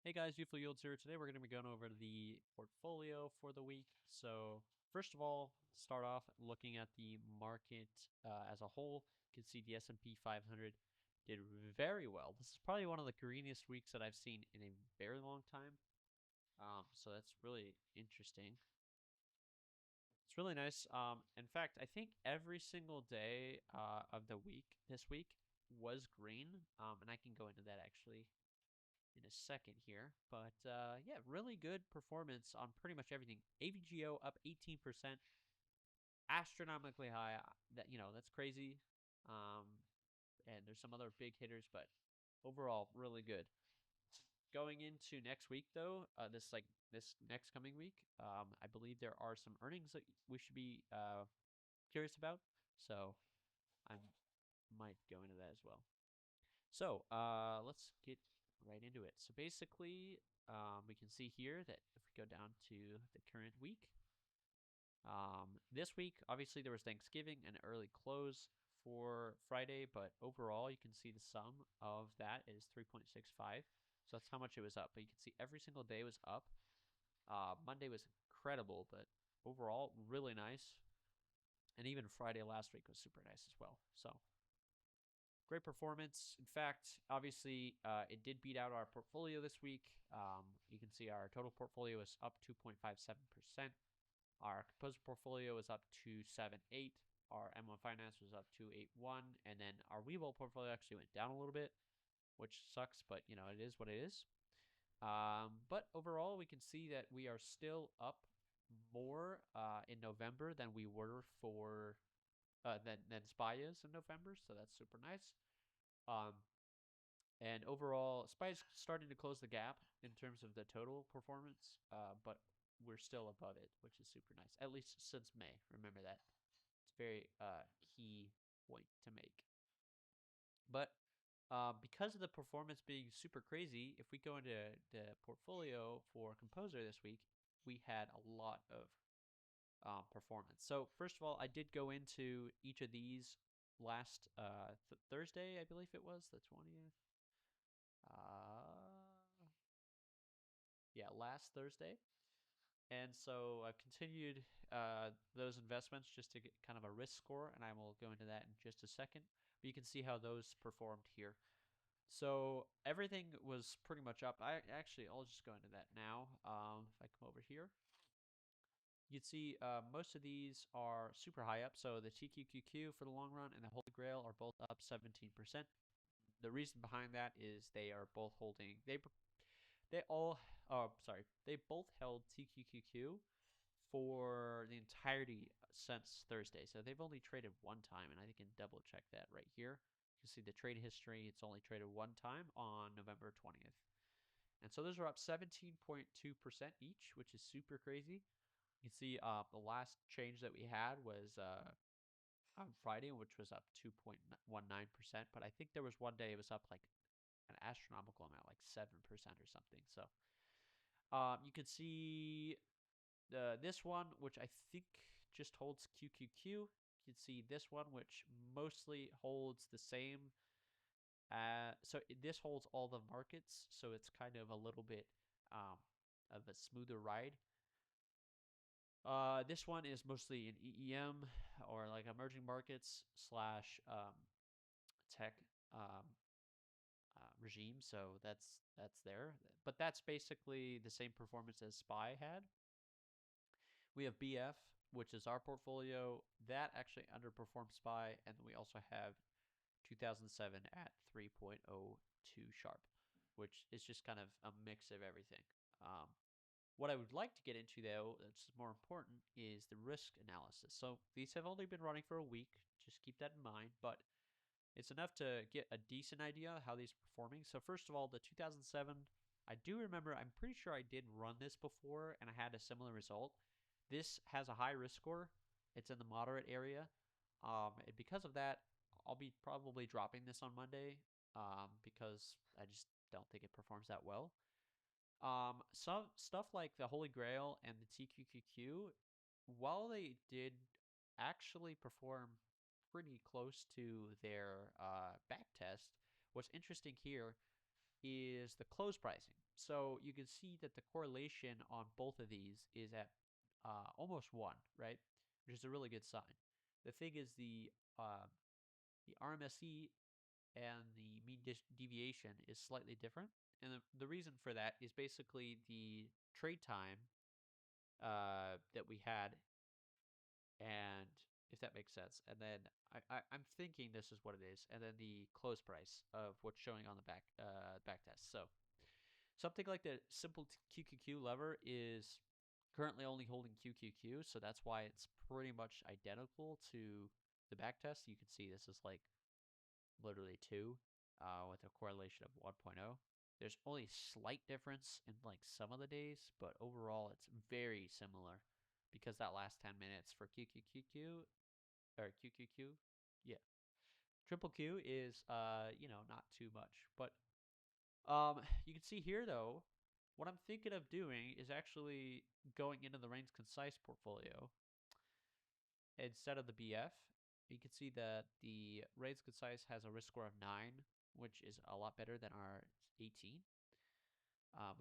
Hey guys, Youthful Yields here. Today we're going to be going over the portfolio for the week. So first of all, start off looking at the market as a whole. You can see the S&P 500 did very well. This is probably one of the greenest weeks that I've seen in a very long time. So that's really interesting. It's really nice. In fact, I think every single day of the week this week was green. And I can go into that actually in a second here. But yeah, really good performance on pretty much everything. AVGO up 18%, astronomically high. That's crazy. Um, and there's some other big hitters, but overall, really good. Going into next week, though, this next coming week, I believe there are some earnings that we should be curious about. So I might go into that as well. So let's get right into it. So basically, we can see here that if we go down to the current week, this week, obviously there was Thanksgiving and early close for Friday, but overall you can see the sum of that is 3.65. So that's how much it was up. But you can see every single day was up. Monday was incredible, but overall really nice. And even Friday last week was super nice as well. So great performance. In fact, obviously, it did beat out our portfolio this week. You can see our total portfolio is up 2.57%. Our Composer portfolio is up 278. Our M1 Finance was up 281. And then our Webull portfolio actually went down a little bit, which sucks, but it is what it is. But overall, we can see that we are still up more in November than we were for than SPY is in November, so that's super nice. And overall, SPY is starting to close the gap in terms of the total performance, but we're still above it, which is super nice. At least since May. Remember that. It's a very key point to make. But because of the performance being super crazy, if we go into the portfolio for Composer this week, we had a lot of performance. So first of all, I did go into each of these last Thursday, I believe it was, the 20th. Yeah, last Thursday. And so I've continued those investments just to get kind of a risk score, and I will go into that in just a second. But you can see how those performed here. So everything was pretty much up. I'll just go into that now. If I come over here, you can see most of these are super high up. So the TQQQ for the long run and the Holy Grail are both up 17%. The reason behind that is they are both holding. They all. Oh, sorry. They both held TQQQ for the entirety since Thursday. So they've only traded one time, and I can double check that right here. You can see the trade history. It's only traded one time on November 20th. And so those are up 17.2% each, which is super crazy. You can see the last change that we had was on Friday, which was up 2.19%. But I think there was one day it was up like an astronomical amount, like 7% or something. So you can see this one, which I think just holds QQQ. You can see this one, which mostly holds the same. This holds all the markets, so it's kind of a little bit of a smoother ride. This one is mostly in EEM or like emerging markets slash tech regime. So that's there, but that's basically the same performance as SPY had. We have BF, which is our portfolio that actually underperformed SPY, and then we also have 2007 at 3.02 sharp, which is just kind of a mix of everything. What I would like to get into, though, that's more important, is the risk analysis. So these have only been running for a week. Just keep that in mind, but it's enough to get a decent idea of how these are performing. So first of all, the 2007, I do remember, I'm pretty sure I did run this before, and I had a similar result. This has a high risk score. It's in the moderate area. And because of that, I'll be probably dropping this on Monday because I just don't think it performs that well. Some stuff like the Holy Grail and the TQQQ, while they did actually perform pretty close to their back test, what's interesting here is the close pricing. So you can see that the correlation on both of these is at almost 1, right? Which is a really good sign. The thing is the RMSE and the mean deviation is slightly different. And the reason for that is basically the trade time that we had, and if that makes sense. And then I'm thinking this is what it is, and then the close price of what's showing on the back test. So something like the simple QQQ lever is currently only holding QQQ, so that's why it's pretty much identical to the back test. You can see this is like literally 2 with a correlation of 1.0. There's only a slight difference in like some of the days, but overall it's very similar because that last 10 minutes for QQQQ or QQQ, yeah, triple Q is not too much. But you can see here though, what I'm thinking of doing is actually going into the Reigns Concise portfolio instead of the BF. You can see that the Reigns Concise has a risk score of 9, which is a lot better than our 18.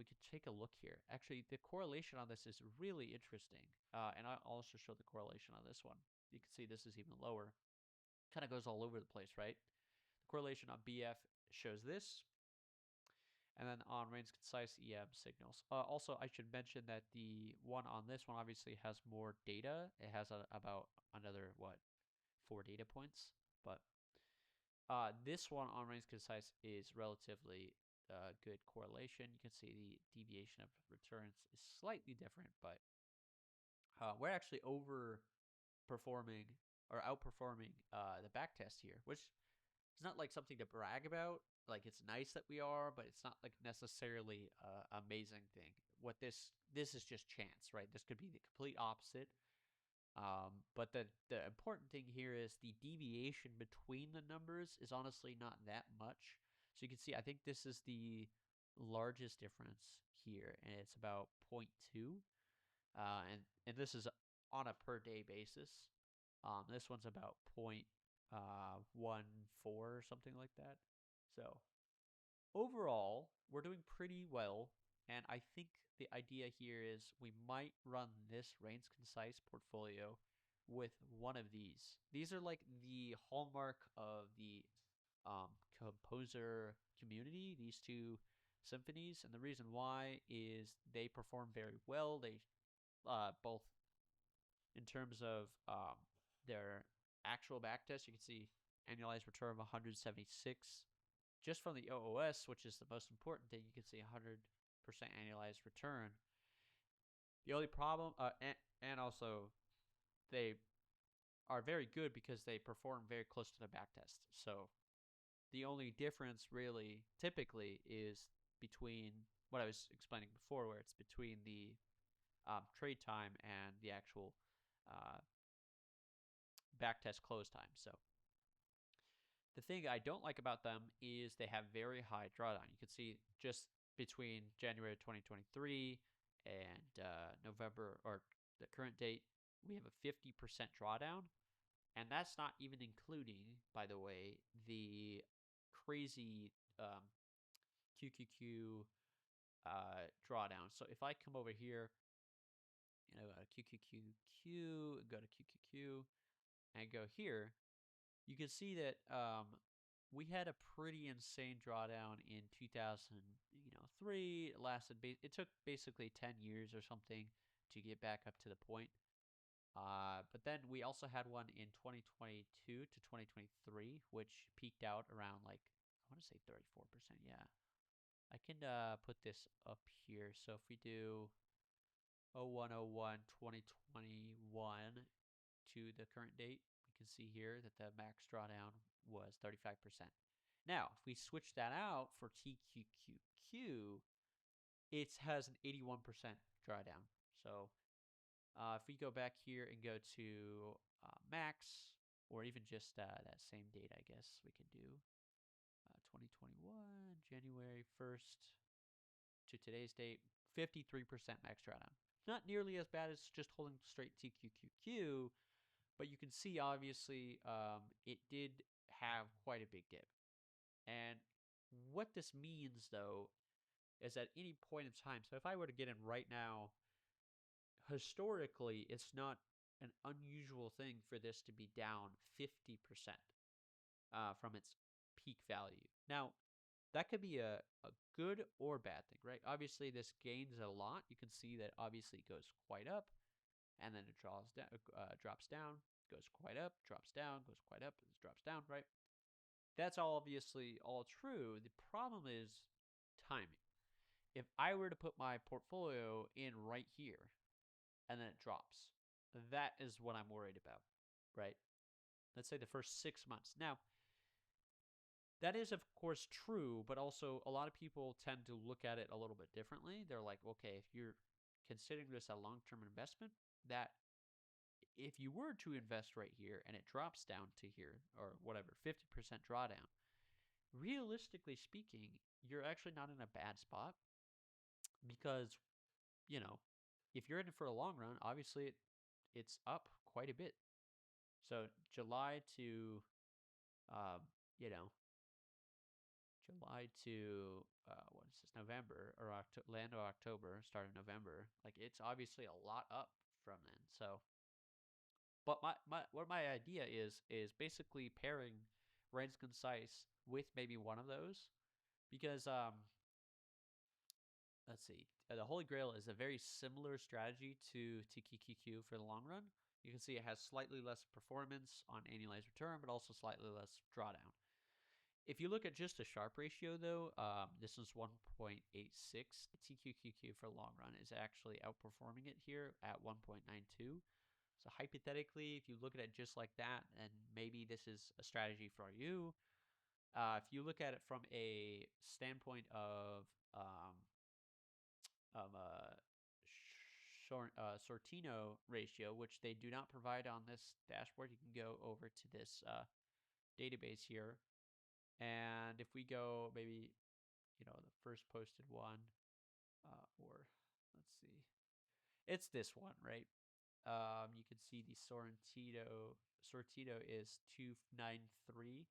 We could take a look here. Actually, the correlation on this is really interesting. And I'll also show the correlation on this one. You can see this is even lower. Kind of goes all over the place, right? The correlation on BF shows this. And then on Reigns Concise EM signals. Also, I should mention that the one on this one obviously has more data. It has about another, 4 data points. But this one on Reigns Concise is relatively good correlation. You can see the deviation of returns is slightly different, but we're actually overperforming or outperforming the back test here, which is not like something to brag about. Like, it's nice that we are, but it's not like necessarily an amazing thing. What this is just chance, right? This could be the complete opposite. But the important thing here is the deviation between the numbers is honestly not that much. So you can see, I think this is the largest difference here, and it's about 0.2. And this is on a per day basis. This one's about 0.14 or something like that. So overall, we're doing pretty well. And I think the idea here is we might run this Reigns Concise portfolio with one of these. These are like the hallmark of the composer community, these two symphonies. And the reason why is they perform very well. They both in terms of their actual backtest, you can see annualized return of 176. Just from the OOS, which is the most important thing, you can see 100% annualized return. The only problem, and also they are very good because they perform very close to the backtest. So the only difference really typically is between what I was explaining before, where it's between the trade time and the actual backtest close time. So the thing I don't like about them is they have very high drawdown. You can see just between January 2023 and November, or the current date, we have a 50% drawdown. And that's not even including, by the way, the crazy QQQ drawdown. So if I come over here, QQQQ, go to QQQ, and go here, you can see that we had a pretty insane drawdown in 2003. It lasted. It took basically 10 years or something to get back up to the point. But then we also had one in 2022 to 2023, which peaked out around like, I want to say 34%. Yeah, I can put this up here. So if we do 0101 2021 to the current date, we can see here that the max drawdown was 35%. Now, if we switch that out for TQQQ, it has an 81% drawdown. So if we go back here and go to max, or even just that same date, I guess we can do 2021, January 1st to today's date, 53% max drawdown. Not nearly as bad as just holding straight TQQQ, but you can see obviously it did have quite a big dip. And What this means, though, is at any point in time. So if I were to get in right now, historically, it's not an unusual thing for this to be down 50% from its peak value. Now, that could be a good or bad thing, right? Obviously, this gains a lot. You can see that obviously it goes quite up, and then it drops down, goes quite up, drops down, goes quite up, drops down, right? That's obviously all true. The problem is timing. If I were to put my portfolio in right here and then it drops, that is what I'm worried about, right? Let's say the first 6 months. Now, that is, of course, true, but also a lot of people tend to look at it a little bit differently. They're like, okay, if you're considering this a long term investment, that if you were to invest right here and it drops down to here or whatever, 50% drawdown, realistically speaking, you're actually not in a bad spot because, you know, if you're in it for a long run, obviously it's up quite a bit. So July to, um, you know, July to what is this, November or land of October, start of November. Like it's obviously a lot up from then. So, but my idea is basically pairing Reigns Concise with maybe one of those because let's see, the Holy Grail is a very similar strategy to TQQQ for the long run. You can see it has slightly less performance on annualized return, but also slightly less drawdown. If you look at just a Sharpe ratio, though, this is 1.86. TQQQ for long run is actually outperforming it here at 1.92. So hypothetically, if you look at it just like that, and maybe this is a strategy for you. If you look at it from a standpoint of a Sortino ratio, which they do not provide on this dashboard, you can go over to this database here. And if we go maybe, the first posted one, or let's see, it's this one, right? You can see the Sortino is 293,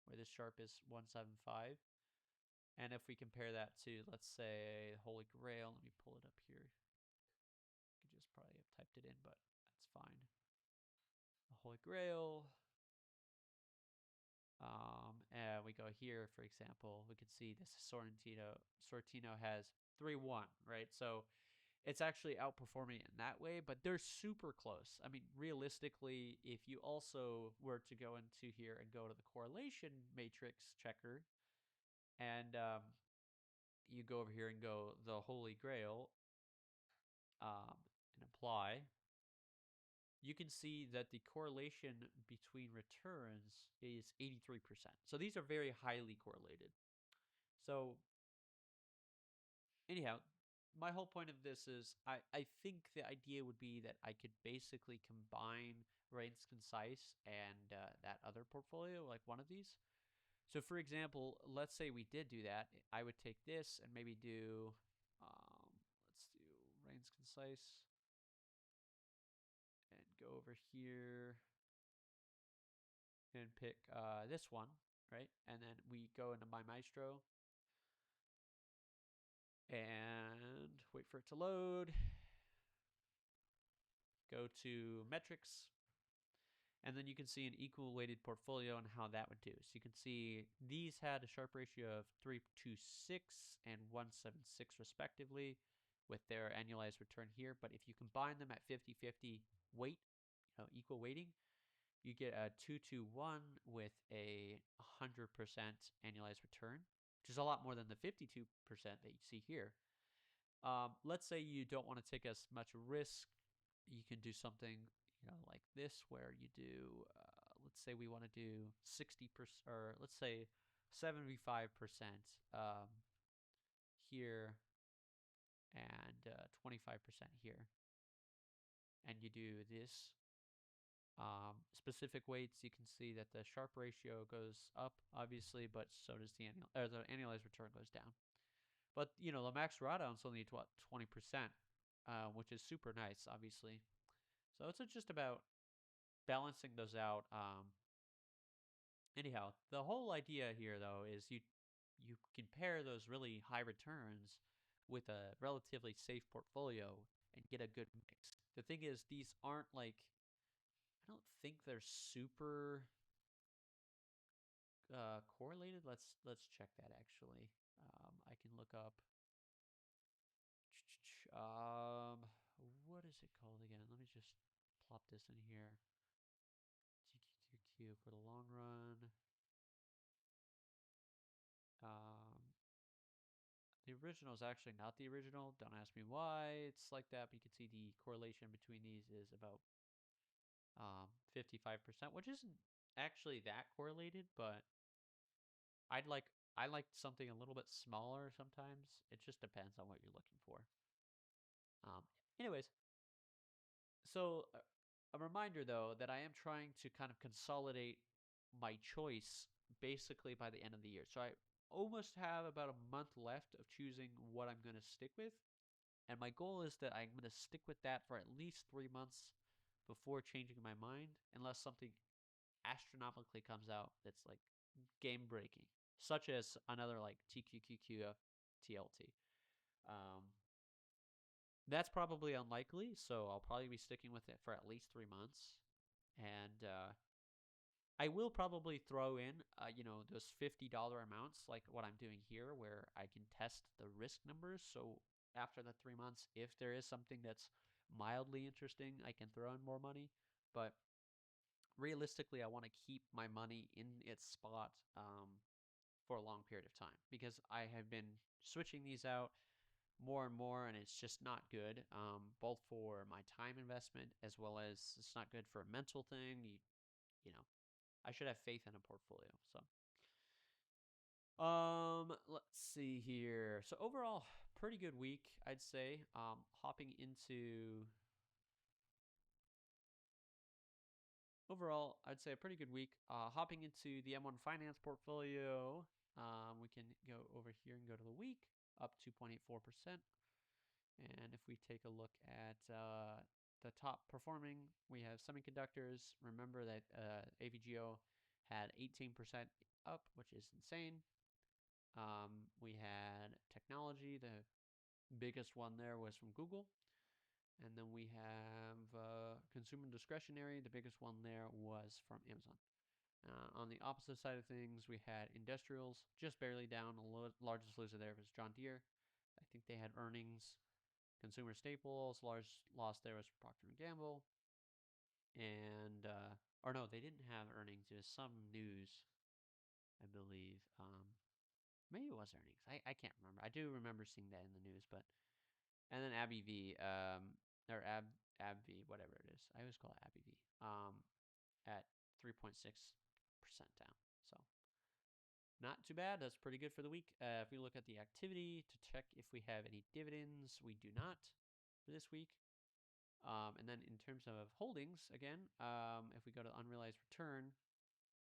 where the Sharpe is 175. And if we compare that to, let's say, Holy Grail, let me pull it up here. I could just probably have typed it in, but that's fine. The Holy Grail. And we go here, for example, we can see this Sortino. Sortino has 3-1, right? So it's actually outperforming in that way, but they're super close. I mean, realistically, if you also were to go into here and go to the correlation matrix checker, and you go over here and go the Holy Grail, and apply, you can see that the correlation between returns is 83%. So these are very highly correlated. So anyhow, my whole point of this is I think the idea would be that I could basically combine Reigns Concise and that other portfolio, like one of these. So for example, let's say we did do that. I would take this and maybe do, let's do Reigns Concise and go over here and pick this one, right? And then we go into My Maestro and wait for it to load. Go to metrics, and then you can see an equal weighted portfolio and how that would do. So you can see these had a Sharpe ratio of 326 and 176 respectively with their annualized return here. But if you combine them at 50-50 weight, equal weighting, you get a 221 with a 100% annualized return, which is a lot more than the 52% that you see here. Let's say you don't want to take as much risk. You can do something, like this, where you do, let's say we want to do 60%, or let's say 75% here and 25% here. And you do this specific weights. You can see that the Sharpe ratio goes up, obviously, but so does the annualized return goes down. But the max drawdown is only 20%, which is super nice, obviously. So it's just about balancing those out. Anyhow, the whole idea here, though, is you can pair those really high returns with a relatively safe portfolio and get a good mix. The thing is, these aren't like, I don't think they're super correlated. Let's check that actually. I can look up. Um, what is it called again? Let me just plop this in here. TQQQ for the long run. Um, the original is actually not the original. Don't ask me why it's like that, but you can see the correlation between these is about 55%, which isn't actually that correlated, but I'd like I like something a little bit smaller sometimes. It just depends on what you're looking for. Um, anyways, so a reminder though that I am trying to kind of consolidate my choice basically by the end of the year. So I almost have about a month left of choosing what I'm going to stick with. And my goal is that I'm going to stick with that for at least 3 months before changing my mind, unless something astronomically comes out that's like game breaking, such as another like TQQQ TLT. Um, that's probably unlikely, so I'll probably be sticking with it for at least 3 months. And I will probably throw in, those $50 amounts, like what I'm doing here, where I can test the risk numbers. So after the 3 months, if there is something that's mildly interesting, I can throw in more money. But realistically, I want to keep my money in its spot for a long period of time because I have been switching these out more and more, and it's just not good, both for my time investment as well as it's not good for a mental thing. You know, I should have faith in a portfolio. So, let's see here. So overall, pretty good week, I'd say. Hopping into overall, I'd say a pretty good week. Hopping into the M1 Finance portfolio, we can go over here and go to the week, up 2.84%. And if we take a look at the top performing, we have semiconductors. Remember that AVGO had 18% up, which is insane. We had technology. The biggest one there was from Google. And then we have consumer discretionary. The biggest one there was from Amazon. On the opposite side of things, we had industrials, just barely down. The largest loser there was John Deere. I think they had earnings. Consumer staples, large loss there was Procter and Gamble, and or no, they didn't have earnings. It was some news, I believe. Maybe it was earnings. I can't remember. I do remember seeing that in the news, but and then AbbVie, or AbbVie, whatever it is. I always call it AbbVie. At 3.6% down. So not too bad. That's pretty good for the week. If we look at the activity to check if we have any dividends, we do not for this week. And then in terms of holdings, again, if we go to unrealized return,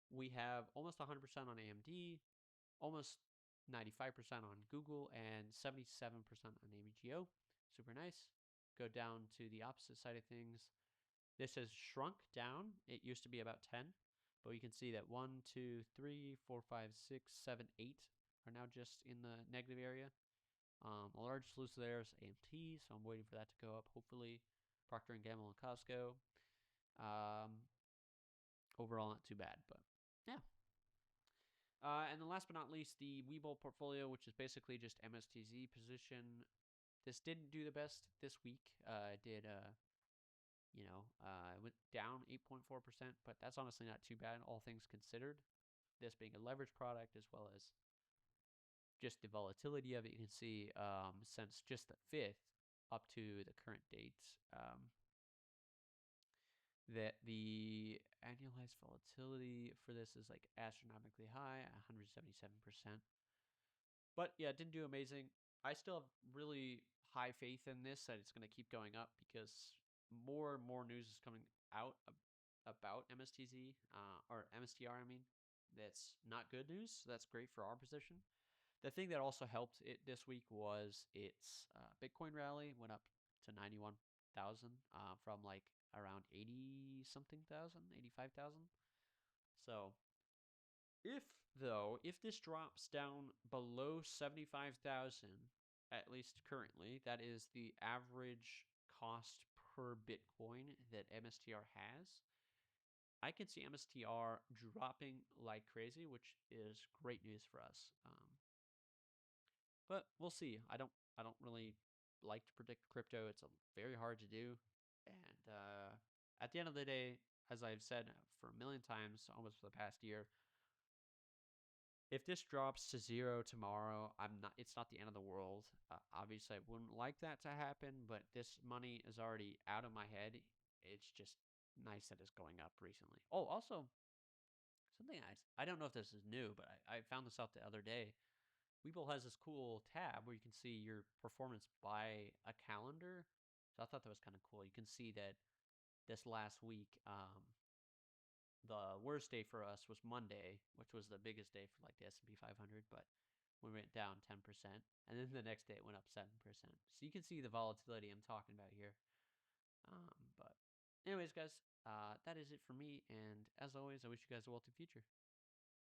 we have almost 100% on AMD, almost 95% on Google, and 77% on ABGO. Super nice. Go down to the opposite side of things. This has shrunk down. It used to be about 10, but you can see that 1, 2, 3, 4, 5, 6, 7, 8 are now just in the negative area. A large loser there is AMT, so I'm waiting for that to go up, hopefully. Procter & Gamble and Costco. Overall, not too bad, but yeah. And then last but not least, the Webull portfolio, which is basically just MSTZ position. This didn't do the best this week. It went down 8.4%, but that's honestly not too bad, all things considered. This being a leverage product as well as just the volatility of it. You can see since just the 5th up to the current date, that the annualized volatility for this is like astronomically high, 177%. But yeah, it didn't do amazing. I still have really high faith in this that it's going to keep going up because more and more news is coming out about MSTZ, or MSTR, I mean. That's not good news. So that's great for our position. The thing that also helped it this week was its Bitcoin rally went up to 91,000 from like around 80 something thousand, 85,000. So If this drops down below 75,000, at least currently, that is the average cost per Bitcoin that MSTR has. I can see MSTR dropping like crazy, which is great news for us. But we'll see. I don't really like to predict crypto. It's very hard to do, and at the end of the day, as I've said for a million times, almost for the past year, if this drops to zero tomorrow, I'm not. It's not the end of the world. Obviously, I wouldn't like that to happen, but this money is already out of my head. It's just nice that it's going up recently. Oh, also something I don't know if this is new, but I found this out the other day. Webull has this cool tab where you can see your performance by a calendar. So I thought that was kind of cool. You can see that this last week, the worst day for us was Monday, which was the biggest day for like the S&P 500, but we went down 10%, and then the next day it went up 7%. So you can see the volatility I'm talking about here. But anyways, guys, that is it for me, and as always, I wish you guys a wealthy future.